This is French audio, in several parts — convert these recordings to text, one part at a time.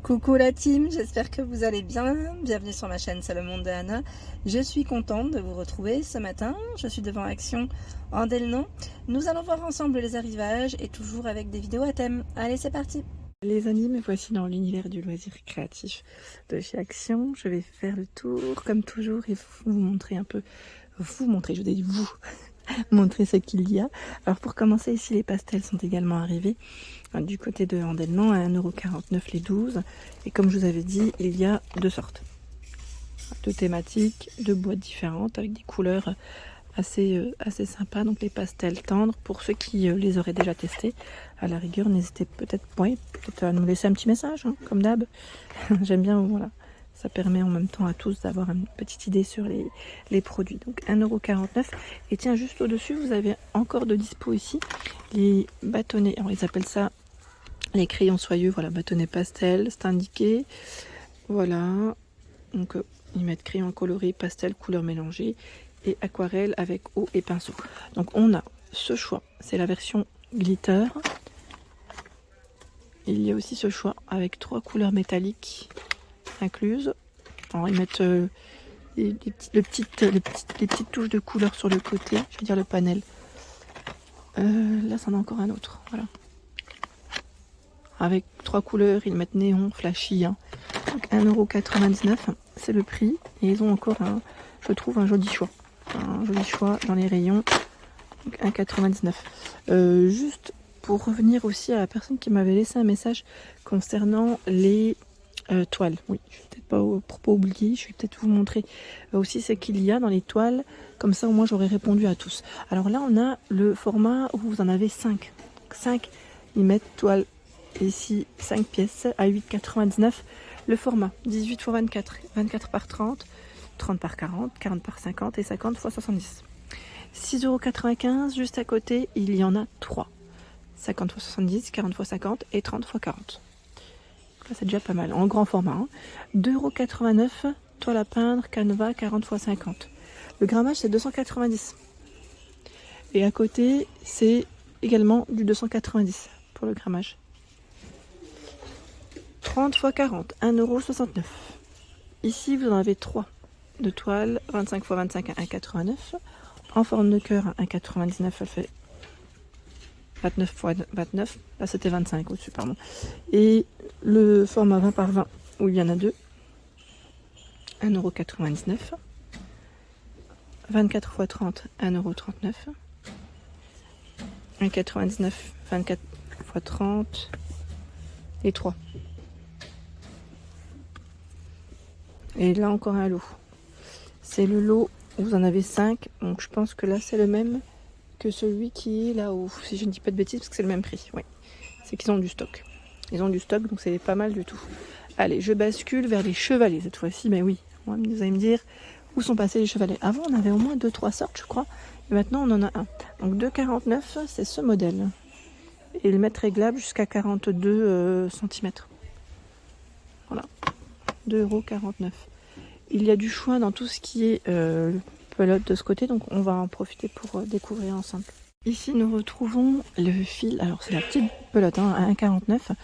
Coucou la team, j'espère que vous allez bien. Bienvenue sur ma chaîne C'est le monde de Anna. Je suis contente de vous retrouver ce matin. Je suis devant Action en Delnon. Nous allons voir ensemble les arrivages et toujours avec des vidéos à thème. Allez, c'est parti. Les amis, me voici dans l'univers du loisir créatif de chez Action. Je vais faire le tour comme toujours et vous montrer un peu, je dis vous, montrer ce qu'il y a. Alors pour commencer, ici les pastels sont également arrivés du côté de Andelman à 1,49 € les 12. Et comme je vous avais dit, il y a deux sortes, deux thématiques, deux boîtes différentes avec des couleurs assez sympas. Donc les pastels tendres, pour ceux qui les auraient déjà testés, à la rigueur, n'hésitez peut-être à nous laisser un petit message, hein, comme d'hab. J'aime bien, voilà. Ça permet en même temps à tous d'avoir une petite idée sur les produits. Donc 1,49 €. Et tiens, juste au-dessus, vous avez encore de dispo ici les bâtonnets. Alors, ils appellent ça les crayons soyeux. Voilà, bâtonnets pastel, c'est indiqué. Voilà. Donc, ils mettent crayon coloré, pastel, couleurs mélangées et aquarelle avec eau et pinceau. Donc, on a ce choix. C'est la version glitter. Il y a aussi ce choix avec 3 couleurs métalliques incluses. Alors ils mettent les petites touches de couleur sur le côté, je veux dire le panel. Là, c'en a encore un autre. Voilà. Avec 3 couleurs, ils mettent néon, flashy. Hein. Donc 1,99 €, c'est le prix. Et ils ont encore, je trouve, un joli choix. Un joli choix dans les rayons. Donc 1,99 €. Juste pour revenir aussi à la personne qui m'avait laissé un message concernant les toiles. Oui, je vais peut-être pas, pour pas oublier, je vais peut-être vous montrer aussi ce qu'il y a dans les toiles. Comme ça, au moins, j'aurais répondu à tous. Alors là, on a le format où vous en avez 5. 5, ils mettent toile ici, 5 pièces à 8,99 €. Le format 18 x 24, 24 par 30, 30 par 40, 40 par 50 et 50 x 70. 6,95 €. Juste à côté, il y en a 3. 50 x 70, 40 x 50 et 30 x 40. Là, c'est déjà pas mal, en grand format. Hein. 2,89 €, toile à peindre, canevas, 40 x 50. Le grammage, c'est 290. Et à côté, c'est également du 290 pour le grammage. 30 x 40, 1,69 €. Ici, vous en avez 3 de toile, 25 x 25 à 1,89 €. En forme de cœur, 1,99 €, elle fait 29 x 29, là c'était 25 au-dessus, pardon. Et le format 20 par 20, où il y en a 2, 1,99 €. 24 x 30, 1,39 €. 1,99 €, 24 x 30, et 3. Et là encore un lot. C'est le lot où vous en avez 5, donc je pense que là c'est le même que celui qui est là-haut, si je ne dis pas de bêtises, parce que c'est le même prix. Oui, c'est qu'ils ont du stock. Ils ont du stock, donc c'est pas mal du tout. Allez, je bascule vers les chevalets cette fois-ci. Mais oui, vous allez me dire où sont passés les chevalets. Avant, on avait au moins 2-3 sortes, je crois. Et maintenant, on en a un. Donc 2,49 €, c'est ce modèle. Et le mètre réglable jusqu'à 42 cm. Voilà, 2,49 €. Il y a du choix dans tout ce qui est pelote de ce côté, donc on va en profiter pour découvrir ensemble. Ici nous retrouvons le fil, alors c'est la petite pelote à 1,49 €.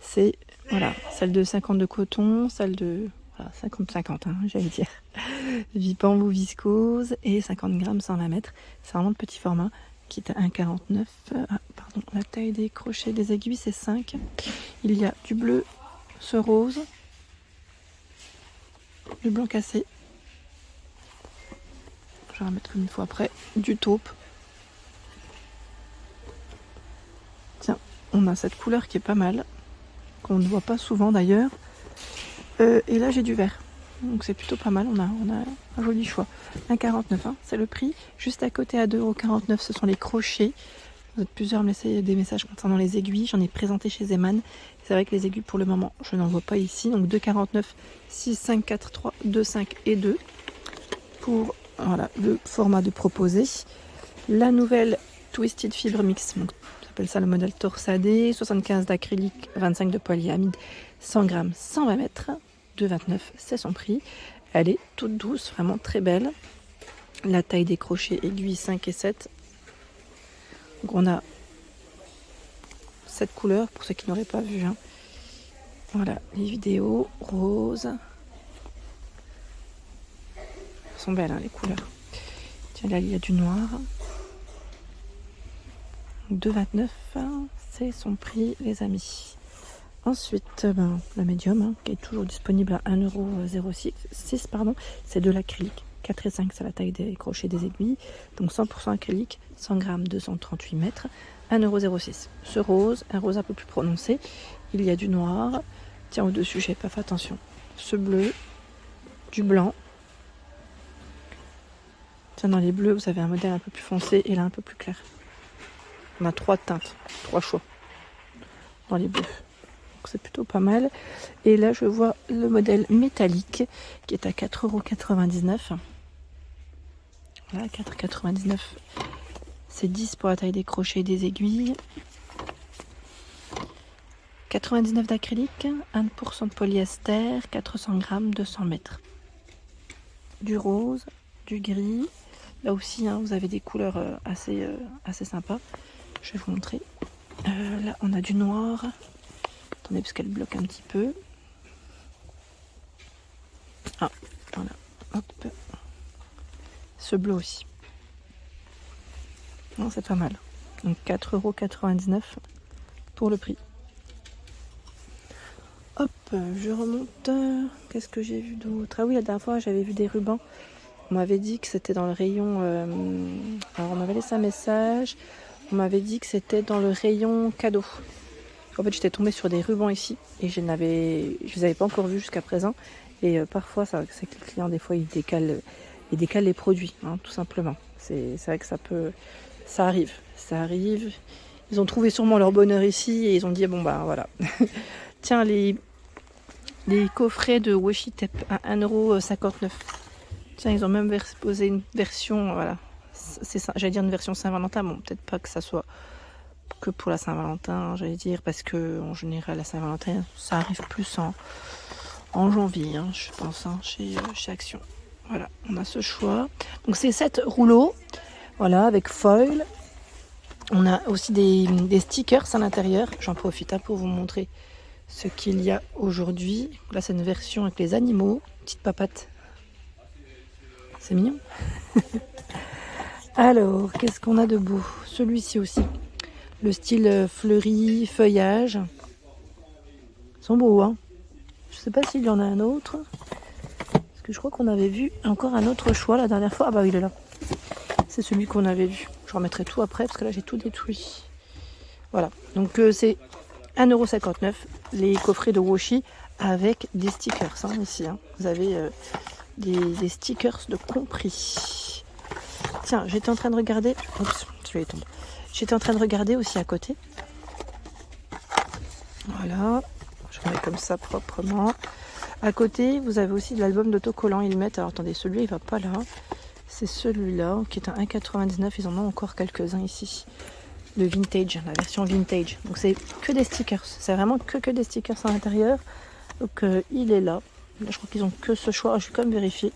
C'est voilà, celle de 50 de coton, celle de 50-50 j'allais dire. Bambou viscose et 50 grammes 120 mètres. C'est vraiment le petit format qui est à 1,49 €. Pardon, la taille des crochets des aiguilles c'est 5. Il y a du bleu, ce rose, du blanc cassé. Je vais remettre comme une fois après. Du taupe. Tiens, on a cette couleur qui est pas mal, qu'on ne voit pas souvent d'ailleurs. Et là j'ai du vert. Donc c'est plutôt pas mal, on a un joli choix. 1,49 €, c'est le prix. Juste à côté à 2,49 €, ce sont les crochets. Vous êtes plusieurs à me laisser des messages concernant les aiguilles. J'en ai présenté chez Zeman. C'est vrai que les aiguilles pour le moment, je n'en vois pas ici. Donc 2,49 €, 6, 5, 4, 3, 2, 5 et 2. Pour voilà, le format de proposé. La nouvelle Twisted Fibre Mix. Donc, on appelle ça le modèle torsadé. 75 d'acrylique, 25 de polyamide, 100 grammes, 120 mètres. 2,29 €, c'est son prix. Elle est toute douce, vraiment très belle. La taille des crochets aiguilles 5 et 7. Donc on a cette couleur, pour ceux qui n'auraient pas vu. Voilà, les vidéos roses. Elles sont belles, hein, les couleurs. Tiens, là, il y a du noir. 2,29, c'est son prix, les amis. Ensuite, la médium, hein, qui est toujours disponible à 1,06 €. C'est de l'acrylique. 4,5, c'est la taille des crochets des aiguilles. Donc 100% acrylique, 100 grammes, 238 mètres. 1,06 €. Ce rose, un rose un peu plus prononcé. Il y a du noir. Tiens, au-dessus, j'ai pas fait attention. Ce bleu, du blanc. Tiens, dans les bleus, vous avez un modèle un peu plus foncé et là un peu plus clair. On a 3 teintes, 3 choix dans les bleus. Donc c'est plutôt pas mal. Et là, je vois le modèle métallique qui est à 4,99 €. Voilà, 4,99 €. C'est 10 pour la taille des crochets et des aiguilles. 99 d'acrylique, 1% de polyester, 400 grammes, 200 mètres. Du rose, du gris. Là aussi, hein, vous avez des couleurs assez sympas. Je vais vous montrer. Là, on a du noir. Attendez, parce qu'elle bloque un petit peu. Ah, voilà. Hop. Ce bleu aussi. Non, c'est pas mal. Donc 4,99 € pour le prix. Hop, je remonte. Qu'est-ce que j'ai vu d'autre? Ah oui, la dernière fois, j'avais vu des rubans. On m'avait dit que c'était dans le rayon... Alors, on m'avait laissé un message. On m'avait dit que c'était dans le rayon cadeau. En fait, j'étais tombée sur des rubans ici et je les avais pas encore vus jusqu'à présent. Et parfois, c'est que les clients, des fois, ils décalent les produits, hein, tout simplement. C'est vrai que ça arrive. Ils ont trouvé sûrement leur bonheur ici et ils ont dit, bon, bah voilà. Tiens, les coffrets de Washi Tape à 1,59 €. Tiens, ils ont même posé une version, voilà. J'allais dire une version Saint-Valentin, bon, peut-être pas que ça soit que pour la Saint-Valentin, j'allais dire, parce que en général, la Saint-Valentin, ça arrive plus en janvier, hein, je pense, hein, chez Action. Voilà, on a ce choix. Donc, c'est 7 rouleaux, voilà, avec foil. On a aussi des stickers à l'intérieur. J'en profite pour vous montrer ce qu'il y a aujourd'hui. Là, c'est une version avec les animaux. Petite papate. C'est mignon. Alors, qu'est-ce qu'on a de beau? Celui-ci aussi. Le style fleuri, feuillage. Ils sont beaux, hein. Je sais pas s'il y en a un autre. Parce que je crois qu'on avait vu encore un autre choix la dernière fois. Ah bah oui, il est là. C'est celui qu'on avait vu. Je remettrai tout après parce que là, j'ai tout détruit. Voilà. Donc, c'est 1,59 €. Les coffrets de Washi avec des stickers, hein, ici. Hein. Vous avez des stickers de compris. Tiens, j'étais en train de regarder. Oups, celui-là tombe. J'étais en train de regarder aussi à côté. Voilà. Je remets comme ça proprement. À côté, vous avez aussi de l'album d'autocollants. Ils mettent. Alors attendez, celui-là, il va pas là. C'est celui-là qui est à 1,99 €. Ils en ont encore quelques-uns ici. Le vintage, la version vintage. Donc c'est que des stickers. C'est vraiment que des stickers à l'intérieur. Donc il est là. Là, je crois qu'ils ont que ce choix. Je vais quand même vérifier.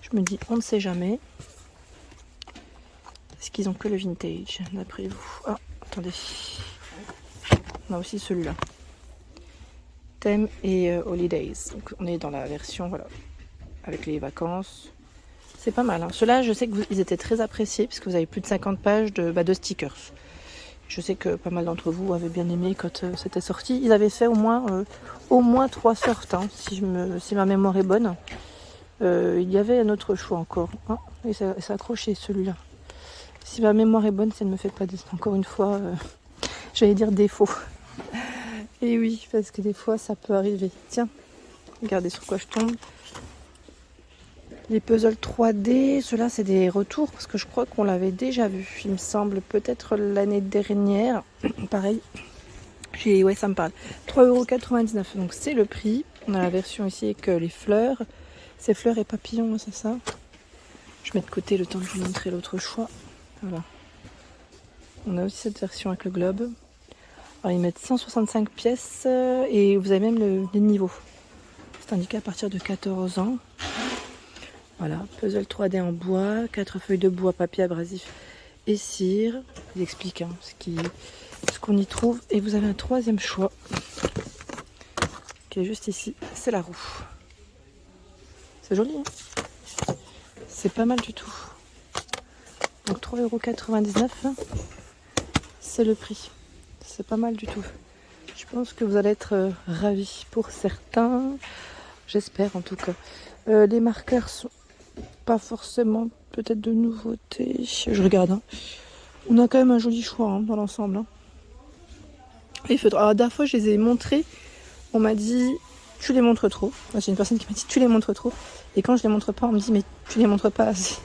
Je me dis, on ne sait jamais. Est-ce qu'ils ont que le vintage, d'après vous? Ah, attendez. On a aussi celui-là. Thème et Holidays. Donc on est dans la version, voilà, avec les vacances. C'est pas mal. Hein. Ceux-là, je sais qu'ils étaient très appréciés parce que vous avez plus de 50 pages de stickers. Je sais que pas mal d'entre vous avaient bien aimé quand c'était sorti. Ils avaient fait au moins 3 sortes, hein, si ma mémoire est bonne. Il y avait un autre choix encore. Hein, et c'est accroché celui-là. Si ma mémoire est bonne, ça ne me fait pas encore une fois, j'allais dire défaut. Et oui, parce que des fois, ça peut arriver. Tiens, regardez sur quoi je tombe. Les puzzles 3D, ceux-là, c'est des retours, parce que je crois qu'on l'avait déjà vu. Il me semble, peut-être l'année dernière. Pareil. Ouais, ça me parle. 3,99 €. Donc, c'est le prix. On a la version ici avec les fleurs. C'est fleurs et papillons, c'est ça? Je mets de côté le temps de vous montrer l'autre choix. Voilà. On a aussi cette version avec le globe. Alors, ils mettent 165 pièces et vous avez même les niveaux. C'est indiqué à partir de 14 ans. Voilà, puzzle 3D en bois, 4 feuilles de bois, papier abrasif et cire. Il explique ce qu'on y trouve. Et vous avez un troisième choix. qui est juste ici, c'est la roue. C'est joli, hein? C'est pas mal du tout. Donc 3,99 €, c'est le prix. C'est pas mal du tout. Je pense que vous allez être ravis pour certains. J'espère en tout cas. Les marqueurs sont pas forcément peut-être de nouveauté. Je regarde. Hein. On a quand même un joli choix hein, dans l'ensemble. Hein. Alors, la dernière fois, je les ai montrés. On m'a dit, tu les montres trop. J'ai une personne qui m'a dit, tu les montres trop. Et quand je les montre pas, on me dit, mais tu les montres pas assez.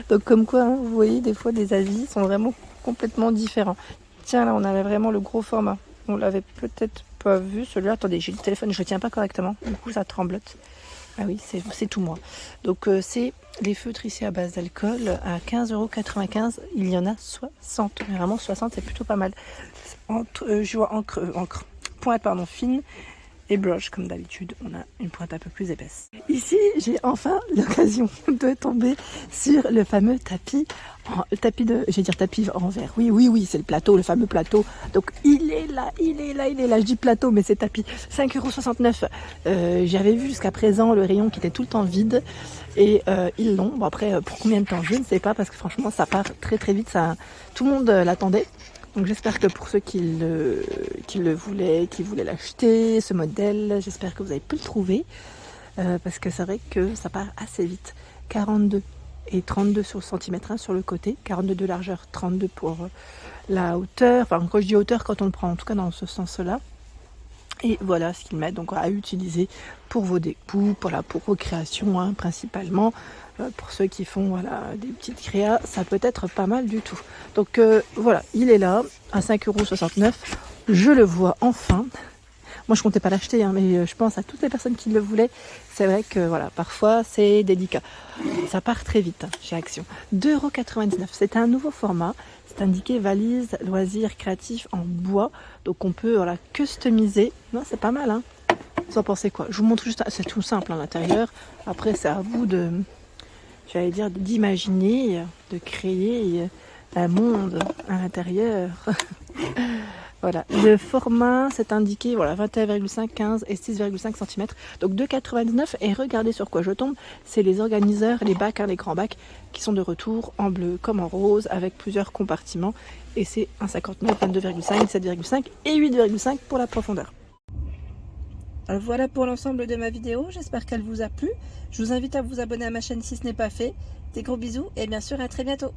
Donc comme quoi, hein, vous voyez, des fois, des avis sont vraiment complètement différents. Tiens, là, on avait vraiment le gros format. On l'avait peut-être pas vu, celui-là. Attendez, j'ai le téléphone, je le tiens pas correctement. Du coup, ça tremblote. Ah oui, c'est tout moi. Donc, c'est les feutres ici à base d'alcool à 15,95 €. Il y en a 60. Mais vraiment, 60, c'est plutôt pas mal. Je vois encre, pointe pardon, fine et blush comme d'habitude. On a une pointe un peu plus épaisse. Ici, j'ai enfin l'occasion de tomber sur le fameux tapis. Tapis en verre. Oui, c'est le plateau, le fameux plateau. Donc il est là. Je dis plateau, mais c'est tapis. 5,69 €. J'avais vu jusqu'à présent le rayon qui était tout le temps vide. Et ils l'ont. Bon après, pour combien de temps, je ne sais pas, parce que franchement, ça part très très vite. Tout le monde l'attendait. Donc j'espère que pour ceux qui le voulaient, qui voulaient l'acheter, ce modèle, j'espère que vous avez pu le trouver. Parce que c'est vrai que ça part assez vite. 42 et 32 sur le centimètre sur le côté. 42 de largeur, 32 pour la hauteur. Enfin, quand je dis hauteur, quand on le prend en tout cas dans ce sens-là. Et voilà ce qu'ils mettent donc à utiliser pour vos découpes, pour vos créations hein, principalement. Pour ceux qui font voilà, des petites créas, ça peut être pas mal du tout. Donc voilà, il est là à 5,69 €. Je le vois enfin. Moi je comptais pas l'acheter, hein, mais je pense à toutes les personnes qui le voulaient. C'est vrai que voilà, parfois c'est délicat. Ça part très vite hein, chez Action. 2,99 €. C'est un nouveau format. C'est indiqué valise loisirs créatifs en bois. Donc on peut voilà, customiser. Non, c'est pas mal. Hein. Vous en pensez quoi? Je vous montre juste. C'est tout simple à l'intérieur. Après c'est à vous d'imaginer, de créer un monde à l'intérieur. Voilà, le format c'est indiqué 21,5, 15 et 6,5 cm. Donc 2,99 €. Et regardez sur quoi je tombe, c'est les organiseurs, les bacs, hein, les grands bacs qui sont de retour en bleu comme en rose avec plusieurs compartiments. Et c'est 1,59, 22,5, 7,5 et 8,5 pour la profondeur. Alors voilà pour l'ensemble de ma vidéo, j'espère qu'elle vous a plu. Je vous invite à vous abonner à ma chaîne si ce n'est pas fait. Des gros bisous et bien sûr à très bientôt.